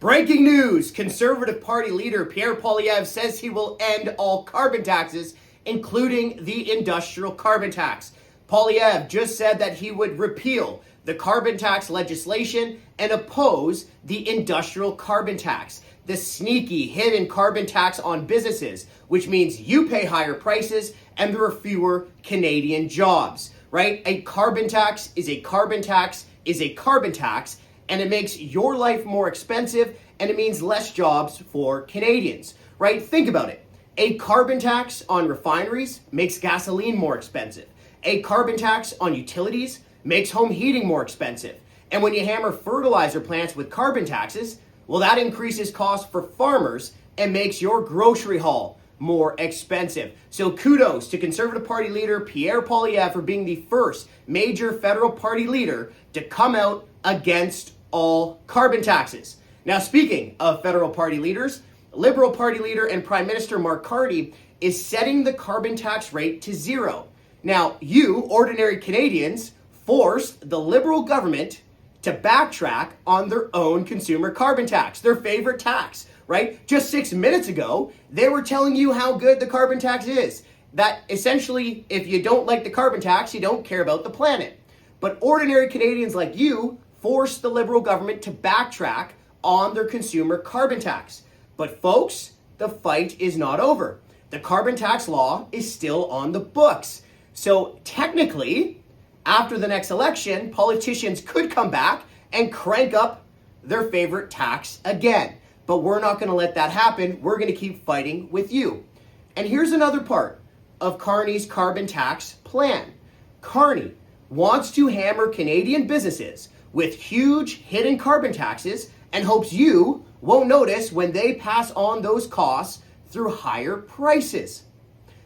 Breaking news! Conservative Party leader Pierre Poilievre says he will end all carbon taxes, including the industrial carbon tax. Poilievre just said that he would repeal the carbon tax legislation and oppose the industrial carbon tax, the sneaky hidden carbon tax on businesses, which means you pay higher prices and there are fewer Canadian jobs, right? A carbon tax is a carbon tax is a carbon tax, and it makes your life more expensive, and it means less jobs for Canadians, right? Think about it. A carbon tax on refineries makes gasoline more expensive. A carbon tax on utilities makes home heating more expensive. And when you hammer fertilizer plants with carbon taxes, well, that increases costs for farmers and makes your grocery haul more expensive. So kudos to Conservative Party leader Pierre Poilievre for being the first major federal party leader to come out against all carbon taxes. Now, speaking of federal party leaders, Liberal Party leader and Prime Minister Mark Carney is setting the carbon tax rate to zero. Now, you, ordinary Canadians, forced the Liberal government to backtrack on their own consumer carbon tax, their favorite tax, right? Just 6 minutes ago, they were telling you how good the carbon tax is. That essentially, if you don't like the carbon tax, you don't care about the planet. But ordinary Canadians like you forced the Liberal government to backtrack on their consumer carbon tax. But folks, the fight is not over. The carbon tax law is still on the books. So technically, after the next election, politicians could come back and crank up their favorite tax again. But we're not going to let that happen. We're going to keep fighting with you. And here's another part of Carney's carbon tax plan. Carney wants to hammer Canadian businesses with huge hidden carbon taxes and hopes you won't notice when they pass on those costs through higher prices.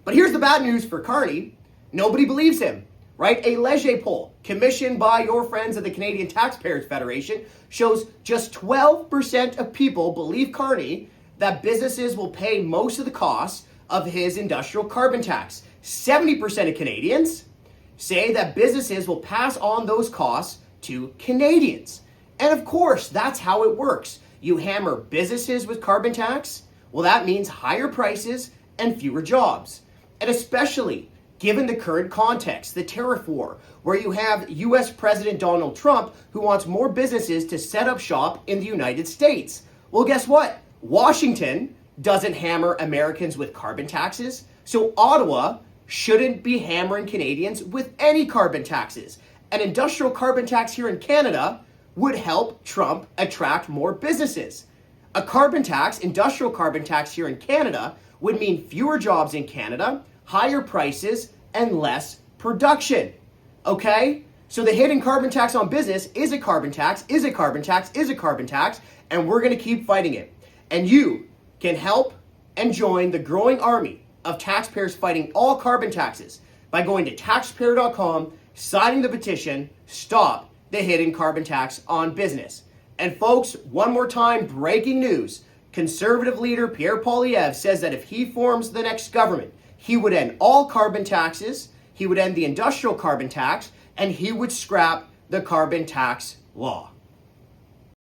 But here's the bad news for Carney. Nobody believes him, right? A Leger poll commissioned by your friends at the Canadian Taxpayers Federation shows just 12% of people believe Carney that businesses will pay most of the costs of his industrial carbon tax. 70% of Canadians say that businesses will pass on those costs to Canadians. And of course, that's how it works. You hammer businesses with carbon tax, well, that means higher prices and fewer jobs. And especially given the current context, the tariff war, where you have US President Donald Trump who wants more businesses to set up shop in the United States. Well, guess what? Washington doesn't hammer Americans with carbon taxes, so Ottawa shouldn't be hammering Canadians with any carbon taxes. An industrial carbon tax here in Canada would help Trump attract more businesses. A carbon tax, industrial carbon tax here in Canada, would mean fewer jobs in Canada, higher prices, and less production. Okay? So the hidden carbon tax on business is a carbon tax, is a carbon tax, is a carbon tax, and we're going to keep fighting it. And you can help and join the growing army of taxpayers fighting all carbon taxes by going to taxpayer.com, signing the petition, Stop the Hidden Carbon Tax on Business. And folks, one more time, breaking news. Conservative leader Pierre Poilievre says that if he forms the next government, he would end all carbon taxes, he would end the industrial carbon tax, and he would scrap the carbon tax law.